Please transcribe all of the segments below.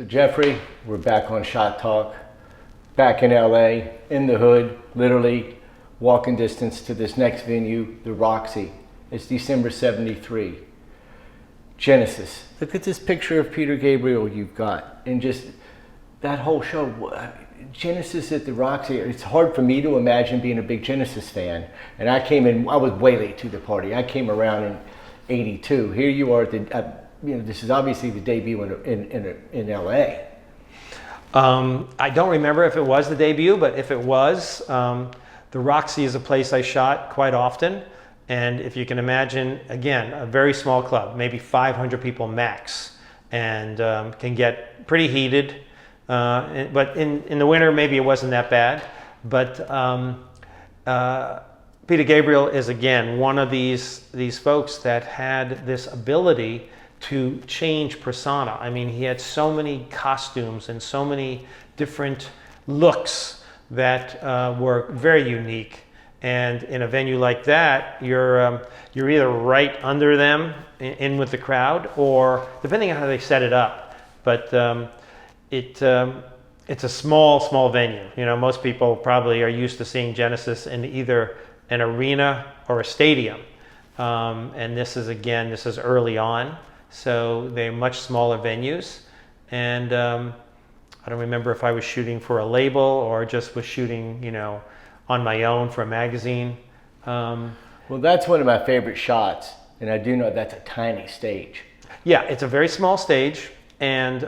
So Jeffrey, we're back on Shot Talk, back in LA, in the hood, literally walking distance to this next venue, the Roxy. It's December '73. Genesis. Look at this picture of Peter Gabriel you've got, and just that whole show. Genesis at the Roxy. It's hard for me to imagine being a big Genesis fan. And I was way late to the party. I came around in '82. Here you are at this is obviously the debut in LA. I don't remember if it was the debut, but if it was, the Roxy is a place I shot quite often. And if you can imagine, again, a very small club, maybe 500 people max, and can get pretty heated. But in the winter, maybe it wasn't that bad. But Peter Gabriel is, again, one of these folks that had this ability to change persona. I mean, he had so many costumes and so many different looks that were very unique. And in a venue like that, you're either right under them in with the crowd, or depending on how they set it up. But it's a small venue. You know, most people probably are used to seeing Genesis in either an arena or a stadium. And this is early on. So they're much smaller venues, and I don't remember if I was shooting for a label or just was shooting, on my own for a magazine. Well, that's one of my favorite shots, and I do know that's a tiny stage. Yeah, it's a very small stage, and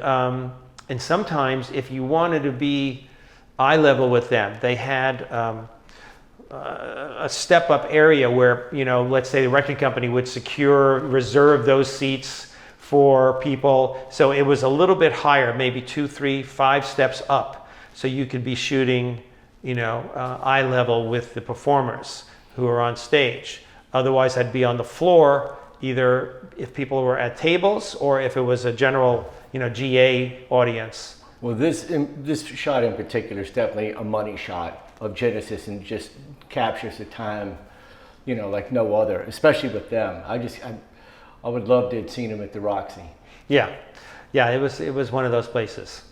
sometimes if you wanted to be eye level with them, they had a step-up area where, let's say the record company would reserve those seats for people. So it was a little bit higher, maybe 2, 3, 5 steps up. So you could be shooting, eye level with the performers who are on stage. Otherwise, I'd be on the floor, either if people were at tables or if it was a general, GA audience. Well, this shot in particular is definitely a money shot of Genesis, and just captures the time, like no other, especially with them. I would love to have seen him at the Roxy. Yeah, it was one of those places.